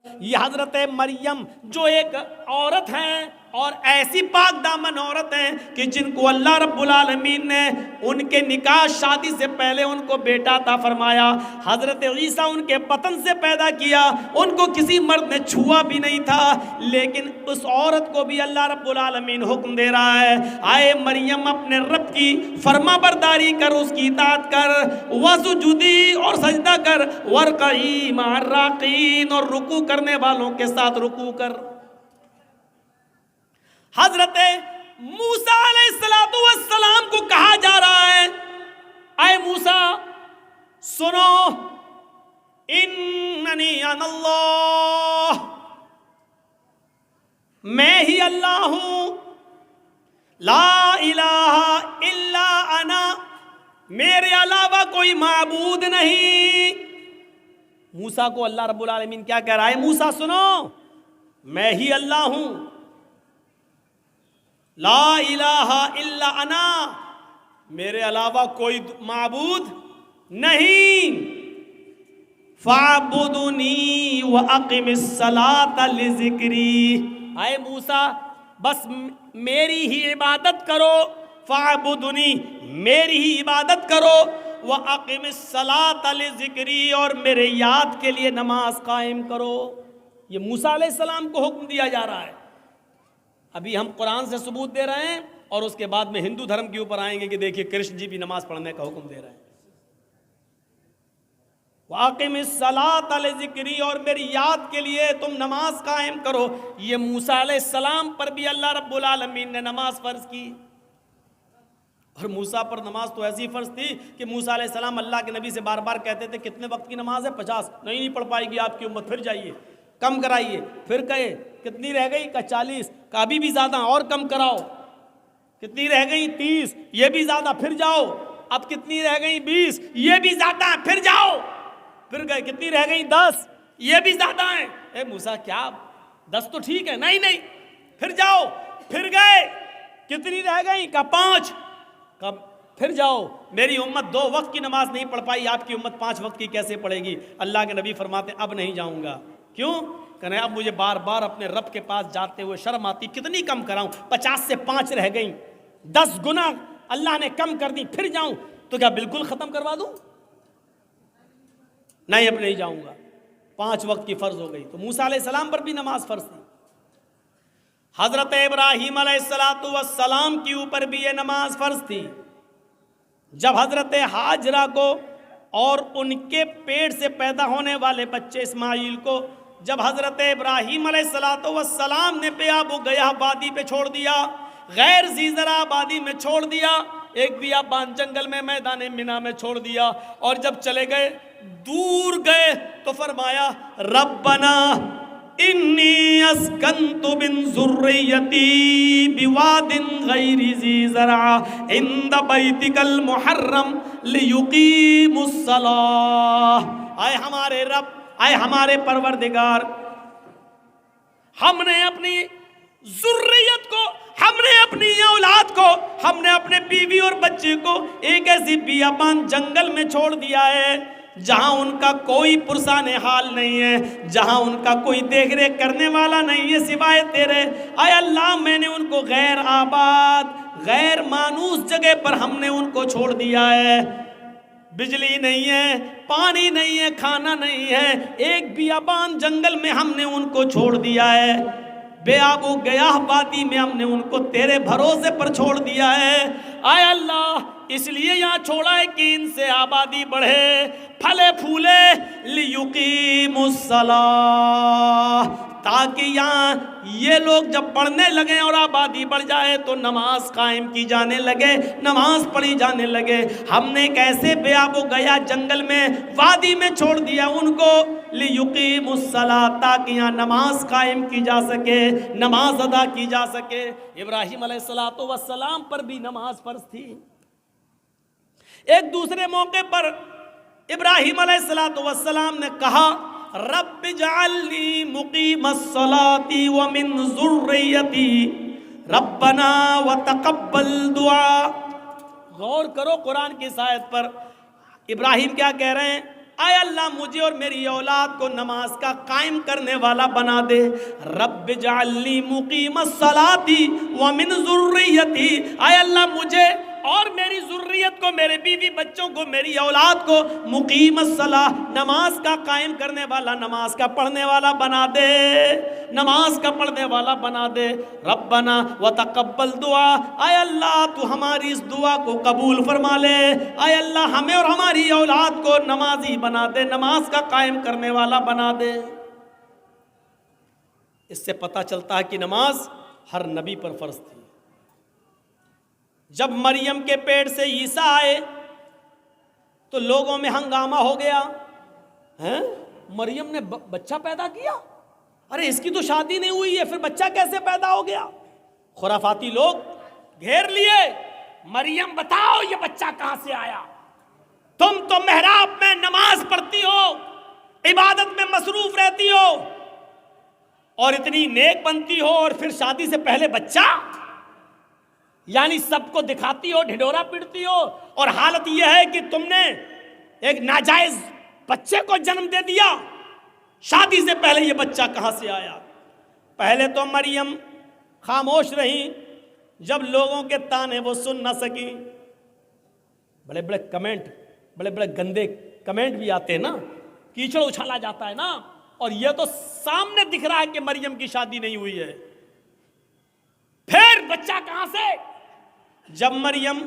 یہ حضرت مریم جو ایک عورت ہیں اور ایسی پاک دامن عورت ہیں کہ جن کو اللہ رب العالمین نے ان کے نکاح شادی سے پہلے ان کو بیٹا عطا فرمایا. حضرت عیسیٰ ان کے بطن سے پیدا کیا, ان کو کسی مرد نے چھوا بھی نہیں تھا, لیکن اس عورت کو بھی اللہ رب العالمین حکم دے رہا ہے, آئے مریم اپنے رب کی فرما برداری کر, اس کی اطاعت کر, وسجودی اور سجدہ کر, ورکعی مع الراکعین اور رکوع کرنے والوں کے ساتھ رکوع کر. حضرت موسیٰ علیہ السلام کو کہا جا رہا ہے, اے موسیٰ سنو, اننی انا اللہ, میں ہی اللہ ہوں, لا الہ الا انا, میرے علاوہ کوئی معبود نہیں. موسیٰ کو اللہ رب العالمین کیا کہہ رہا ہے؟ موسیٰ سنو, میں ہی اللہ ہوں, لا الہ الا انا, میرے علاوہ کوئی معبود نہیں. فاعبدنی واقم الصلاۃ لذکری, اے موسیٰ بس میری ہی عبادت کرو, فاعبدنی میری ہی عبادت کرو, واقم الصلاۃ لذکری اور میرے یاد کے لیے نماز قائم کرو. یہ موسیٰ علیہ السلام کو حکم دیا جا رہا ہے. ابھی ہم قرآن سے ثبوت دے رہے ہیں اور اس کے بعد میں ہندو دھرم کے اوپر آئیں گے کہ دیکھیے کرشن جی بھی نماز پڑھنے کا حکم دے رہے ہیں. وَأَقِمِ الصَّلَاةَ لِذِكْرِي اور میری یاد کے لیے تم نماز قائم کرو. یہ موسیٰ علیہ السلام پر بھی اللہ رب العالمین نے نماز فرض کی. اور موسیٰ پر نماز تو ایسی فرض تھی کہ موسیٰ علیہ السلام اللہ کے نبی سے بار بار کہتے تھے کتنے وقت کی نماز ہے؟ 50. نہیں پڑھ پائے گی آپ کی امت, پھر جائیے کم کرائیے. پھر کہے کتنی رہ گئی؟ کہ 40. کا ابھی بھی زیادہ, اور کم کراؤ. کتنی رہ گئی؟ 30. یہ بھی زیادہ, پھر جاؤ. اب کتنی رہ گئی؟ 20. یہ بھی زیادہ, پھر جاؤ. پھر گئے کتنی رہ گئی؟ 10. یہ بھی زیادہ ہیں. اے موسیٰ کیا 10 تو ٹھیک ہے, نہیں پھر جاؤ. پھر گئے کتنی رہ گئی؟ کہ 5. کب؟ پھر جاؤ. میری امت 2 وقت کی نماز نہیں پڑھ پائی, آپ کی امت 5 وقت کی کیسے پڑھے گی؟ اللہ کے نبی فرماتے اب نہیں جاؤں گا. کیوں؟ کہ اب مجھے بار بار اپنے رب کے پاس جاتے ہوئے شرم آتی, کتنی کم کراؤں؟ 50 سے 5 رہ گئیں, 10 گنا اللہ نے کم کر دی, پھر جاؤں تو کیا بالکل ختم کروا دوں؟ نہیں, اب نہیں جاؤں گا. 5 وقت کی فرض ہو گئی. تو موسیٰ علیہ السلام پر بھی نماز فرض تھی. حضرت ابراہیم علیہ السلام کے اوپر بھی یہ نماز فرض تھی. جب حضرت ہاجرہ کو اور ان کے پیٹ سے پیدا ہونے والے بچے اسماعیل کو جب حضرت ابراہیم علیہ السلام نے بیاب و گیاہ وادی پہ چھوڑ دیا, غیر ذی زرع آبادی میں چھوڑ دیا, ایک بیابان جنگل میں میدان منا میں چھوڑ دیا, اور جب چلے گئے دور گئے تو فرمایا ربنا انی اسکنت من ذریتی بواد غیر ذی زرع عند بیتک المحرم لیقیموا الصلاۃ. اے ہمارے رب, اے ہمارے پروردگار, ہم نے اپنی ذریت کو, ہم نے اپنی اولاد کو, ہم نے اپنے بیوی اور بچے کو ایک ایسی بیابان جنگل میں چھوڑ دیا ہے جہاں ان کا کوئی پرسان حال نہیں ہے, جہاں ان کا کوئی دیکھ ریکھ کرنے والا نہیں ہے سوائے تیرے. اے اللہ, میں نے ان کو غیر آباد, غیر مانوس جگہ پر ہم نے ان کو چھوڑ دیا ہے. بجلی نہیں ہے, پانی نہیں ہے, کھانا نہیں ہے, ایک بیابان جنگل میں ہم نے ان کو چھوڑ دیا ہے. بے آب و گیاہ وادی میں ہم نے ان کو تیرے بھروسے پر چھوڑ دیا ہے. اے اللہ, اس لیے یہاں چھوڑا ہے کہ ان سے آبادی بڑھے, پھلے پھولے, لیقیموا الصلاۃ, تاکہ یہاں یہ لوگ جب پڑھنے لگے اور آبادی بڑھ جائے تو نماز قائم کی جانے لگے, نماز پڑھی جانے لگے. ہم نے ایک ایسے بے آب و گیا جنگل میں, وادی میں چھوڑ دیا ان کو, لیقیموا الصلاۃ, تاکہ یہاں نماز قائم کی جا سکے, نماز ادا کی جا سکے. ابراہیم علیہ السلام پر بھی نماز فرض تھی. ایک دوسرے موقع پر ابراہیم علیہ السلام نے کہا رب اجعلنی مقیم الصلاۃ ومن ذریتی ربنا وتقبل دعا. غور کرو قرآن کی آیت پر. ابراہیم کیا کہہ رہے ہیں؟ اے اللہ مجھے اور میری اولاد کو نماز کا قائم کرنے والا بنا دے. رب اجعلنی مقیم الصلاۃ ومن ذریتی، اے اللہ مجھے اور میری ذریت کو، میرے بیوی بچوں کو، میری اولاد کو مقیم الصلاۃ، نماز کا قائم کرنے والا، نماز کا پڑھنے والا بنا دے، نماز کا پڑھنے والا بنا دے. ربنا وتقبل دعا، اے اللہ تو ہماری اس دعا کو قبول فرما لے. اے اللہ ہمیں اور ہماری اولاد کو نمازی بنا دے، نماز کا قائم کرنے والا بنا دے. اس سے پتہ چلتا ہے کہ نماز ہر نبی پر فرض تھی. جب مریم کے پیٹ سے عیسیٰ آئے تو لوگوں میں ہنگامہ ہو گیا. مریم نے بچہ پیدا کیا، ارے اس کی تو شادی نہیں ہوئی ہے، پھر بچہ کیسے پیدا ہو گیا؟ خرافاتی لوگ گھیر لیے، مریم بتاؤ یہ بچہ کہاں سے آیا؟ تم تو محراب میں نماز پڑھتی ہو، عبادت میں مصروف رہتی ہو اور اتنی نیک بنتی ہو، اور پھر شادی سے پہلے بچہ، یعنی سب کو دکھاتی ہو، ڈھڈورا پیٹتی ہو، اور حالت یہ ہے کہ تم نے ایک ناجائز بچے کو جنم دے دیا. شادی سے پہلے یہ بچہ کہاں سے آیا؟ پہلے تو مریم خاموش رہی، جب لوگوں کے تانے وہ سن نہ سکی. بڑے بڑے کمنٹ، بڑے بڑے گندے کمنٹ بھی آتے ہیں نا، کیچڑ اچھالا جاتا ہے نا، اور یہ تو سامنے دکھ رہا ہے کہ مریم کی شادی نہیں ہوئی ہے، پھر بچہ کہاں سے؟ جب مریم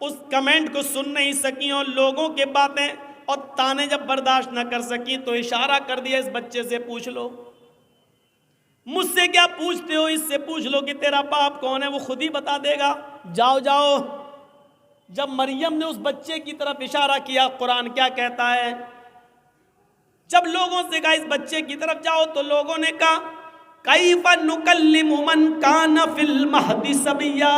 اس کمنٹ کو سن نہیں سکی اور لوگوں کے باتیں اور تانے جب برداشت نہ کر سکی تو اشارہ کر دیا اس بچے سے پوچھ لو. مجھ سے کیا پوچھتے ہو، اس سے پوچھ لو کہ تیرا باپ کون ہے، وہ خود ہی بتا دے گا. جاؤ جاؤ. جب مریم نے اس بچے کی طرف اشارہ کیا، قرآن کیا کہتا ہے؟ جب لوگوں سے کہا اس بچے کی طرف جاؤ تو لوگوں نے کہا کیف نکلم من کان فی المہد صبیا.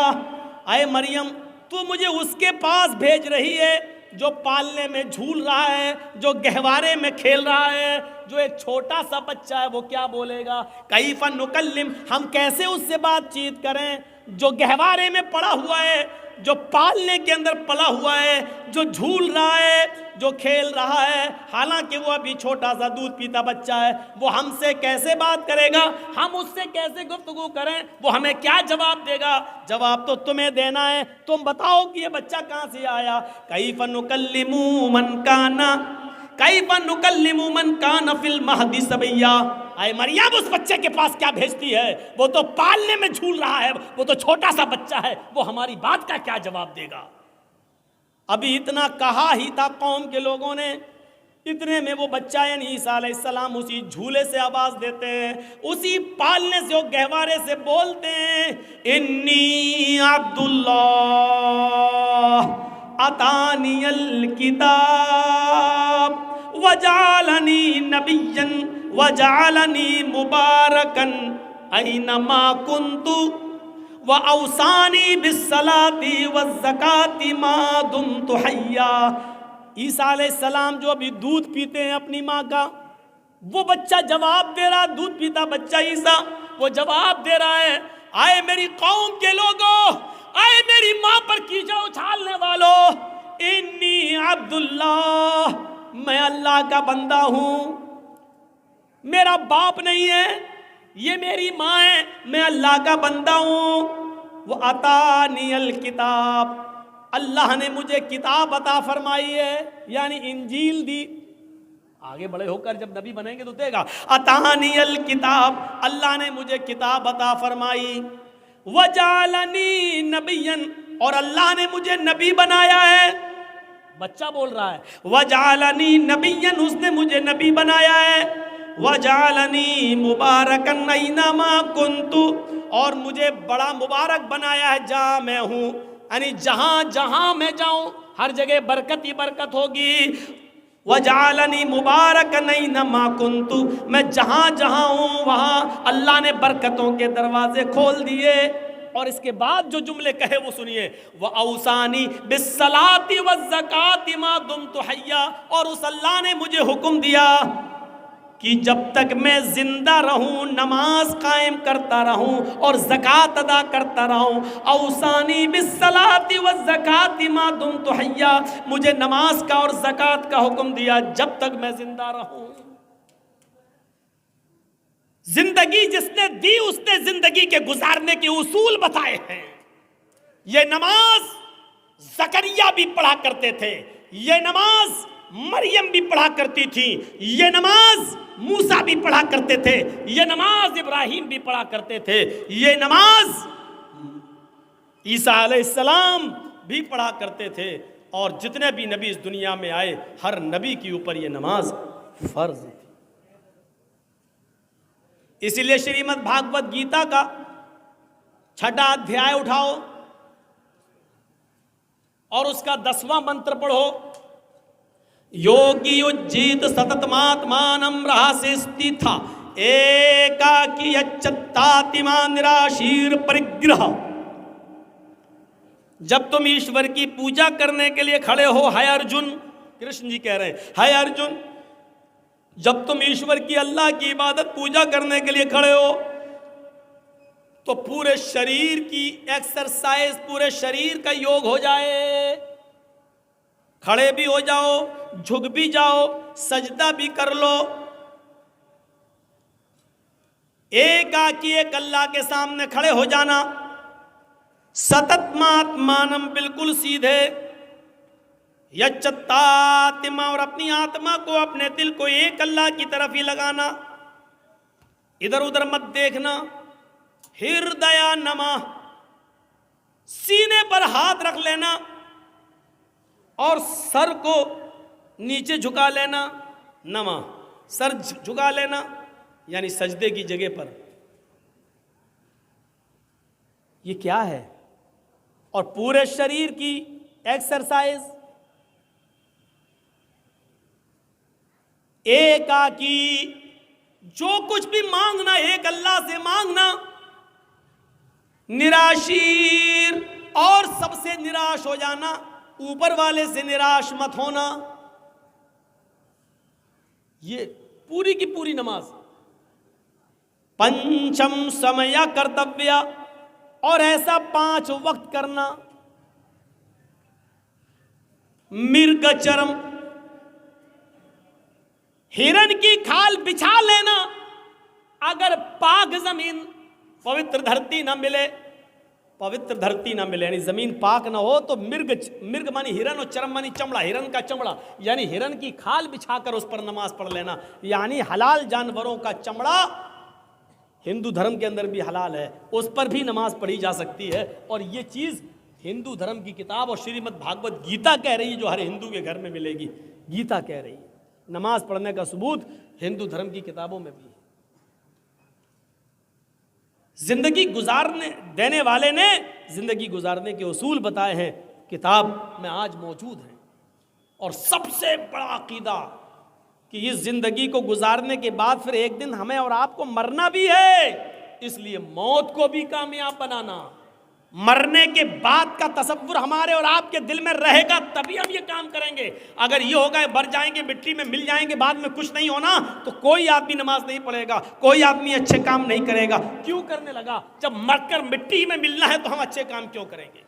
اے مریم تو مجھے اس کے پاس بھیج رہی ہے جو پالنے میں جھول رہا ہے، جو گہوارے میں کھیل رہا ہے، جو ایک چھوٹا سا بچہ ہے، وہ کیا بولے گا؟ کیف نکلم، ہم کیسے اس سے بات چیت کریں جو گہوارے میں پڑا ہوا ہے، جو پالنے کے اندر پلا ہوا ہے، جو جھول رہا ہے، جو کھیل رہا ہے، حالانکہ وہ ابھی چھوٹا سا دودھ پیتا بچہ ہے. وہ ہم سے کیسے بات کرے گا؟ ہم اس سے کیسے گفتگو کریں؟ وہ ہمیں کیا جواب دے گا؟ جواب تو تمہیں دینا ہے. تم بتاؤ کہ یہ بچہ کہاں سے آیا. کیف نکلم من کان، کیف نکلم من کان فی المہد صبیا. اے مریم اس بچے کے پاس کیا بھیجتی ہے؟ وہ تو پالنے میں جھول رہا ہے، وہ تو چھوٹا سا بچہ ہے، وہ ہماری بات کا کیا جواب دے گا؟ ابھی اتنا کہا ہی تھا قوم کے لوگوں نے، اتنے میں وہ بچہ یعنی عیسیٰ علیہ السلام اسی جھولے سے آواز دیتے ہیں، اسی پالنے سے، وہ گہوارے سے بولتے ہیں انی عبد اللہ اتانی الکتاب وجعلنی نبیا وجعلنی مبارکا اینما کنت وَأَوْصَانِي بِالصَّلَاةِ وَالزَّكَاةِ مَا دُمْتُ حَيًّا. عیسیٰ علیہ السلام جو ابھی دودھ پیتے ہیں اپنی ماں کا، وہ بچہ جواب دے رہا، دودھ پیتا بچہ عیسیٰ، وہ جواب دے رہا ہے آئے میری قوم کے لوگوں، آئے میری ماں پر کیچڑ اچھالنے والوں، انی عبد اللہ، میں اللہ کا بندہ ہوں، میرا باپ نہیں ہے، یہ میری ماں ہے، میں اللہ کا بندہ ہوں. وہ عطانی الکتاب، اللہ نے مجھے کتاب عطا فرمائی ہے، یعنی انجیل دی. آگے بڑے ہو کر جب نبی بنیں گے تو دے گا. عطانی الکتاب، اللہ نے مجھے کتاب عطا فرمائی. وجعلنی نبیا، اور اللہ نے مجھے نبی بنایا ہے. بچہ بول رہا ہے وجعلنی نبیا، اس نے مجھے نبی بنایا ہے. وجعلنی مبارکا اینما کنت، اور مجھے بڑا مبارک بنایا ہے جہاں میں ہوں، یعنی جہاں جہاں میں جاؤں ہر جگہ برکت ہی برکت ہوگی. وجعلنی مبارکا اینما کنت، میں جہاں جہاں ہوں وہاں اللہ نے برکتوں کے دروازے کھول دیے. اور اس کے بعد جو جملے کہے وہ سنیے، وَأَوْصَانِي بِالصَّلَاةِ وَالزَّكَاةِ مَا دُمْتُ حَيًّا، اور اس اللہ نے مجھے حکم دیا کہ جب تک میں زندہ رہوں نماز قائم کرتا رہوں اور زکوٰۃ ادا کرتا رہوں، اوصانی بالصلاۃ والزکوٰۃ ما دمت حیا، مجھے نماز کا اور زکوٰۃ کا حکم دیا جب تک میں زندہ رہوں۔ زندگی جس نے دی اس نے زندگی کے گزارنے کے اصول بتائے ہیں۔ یہ نماز زکریا بھی پڑھا کرتے تھے، یہ نماز مریم بھی پڑھا کرتی تھی، یہ نماز موسیٰ بھی پڑھا کرتے تھے، یہ نماز ابراہیم بھی پڑھا کرتے تھے، یہ نماز عیسیٰ علیہ السلام بھی پڑھا کرتے تھے، اور جتنے بھی نبی اس دنیا میں آئے ہر نبی کے اوپر یہ نماز فرض تھی۔ اسی لیے شریمد بھاگوت گیتا کا 6واں ادھیائے اٹھاؤ اور اس کا 10واں منتر پڑھو، یوگی اجیت ستتماتمانم رہاسیستی تھا ایکاکی اچتاتما نراشیر پرگرہ۔ جب تم ایشور کی پوجا کرنے کے لیے کھڑے ہو، ہے ارجن، کرشن جی کہہ رہے ہیں، ہے ارجن، جب تم ایشور کی اللہ کی عبادت پوجا کرنے کے لیے کھڑے ہو تو پورے شریر کی ایکسرسائز، پورے شریر کا یوگ ہو جائے، کھڑے بھی ہو جاؤ، جھک بھی جاؤ، سجدہ بھی کر لو، ایک آکی ایک اللہ کے سامنے کھڑے ہو جانا، ستتماتمانم بالکل سیدھے، یچتاتما اور اپنی آتما کو، اپنے دل کو ایک اللہ کی طرف ہی لگانا، ادھر ادھر مت دیکھنا، ہردیا نما، سینے پر ہاتھ رکھ لینا اور سر کو نیچے جھکا لینا، نما سر جھکا لینا یعنی سجدے کی جگہ پر۔ یہ کیا ہے؟ اور پورے شریر کی ایکسرسائز، ایک آکی، جو کچھ بھی مانگنا ایک اللہ سے مانگنا، نراشیر اور سب سے نراش ہو جانا، اوپر والے سے نراش مت ہونا۔ یہ پوری کی پوری نماز۔ پنچم سمیا کرتویہ، اور ایسا 5 وقت کرنا۔ مرگ چرم، ہرن کی کھال بچھا لینا، اگر پاک زمین پوتر دھرتی نہ ملے، پوتر دھرتی نہ ملے یعنی زمین پاک نہ ہو تو مرگ مانی ہرن اور چرم مانی چمڑا، ہرن کا چمڑا یعنی ہرن کی کھال بچھا کر اس پر نماز پڑھ لینا، یعنی حلال جانوروں کا چمڑا ہندو دھرم کے اندر بھی حلال ہے، اس پر بھی نماز پڑھی جا سکتی ہے، اور یہ چیز ہندو دھرم کی کتاب اور شریمد بھاگوت گیتا کہہ رہی ہے، جو ہر ہندو کے گھر میں ملے گی، گیتا کہہ رہی ہے۔ نماز پڑھنے کا ثبوت ہندو دھرم کی کتابوں میں بھی ہے۔ زندگی گزارنے دینے والے نے زندگی گزارنے کے اصول بتائے ہیں، کتاب میں آج موجود ہیں، اور سب سے بڑا عقیدہ کہ اس زندگی کو گزارنے کے بعد پھر ایک دن ہمیں اور آپ کو مرنا بھی ہے، اس لیے موت کو بھی کامیاب بنانا، مرنے کے بعد کا تصور ہمارے اور آپ کے دل میں رہے گا تبھی ہم یہ کام کریں گے۔ اگر یہ ہوگا بھر جائیں گے، مٹی میں مل جائیں گے، بعد میں کچھ نہیں ہونا، تو کوئی آدمی نماز نہیں پڑھے گا، کوئی آدمی اچھے کام نہیں کرے گا۔ کیوں کرنے لگا؟ جب مر کر مٹی میں ملنا ہے تو ہم اچھے کام کیوں کریں گے؟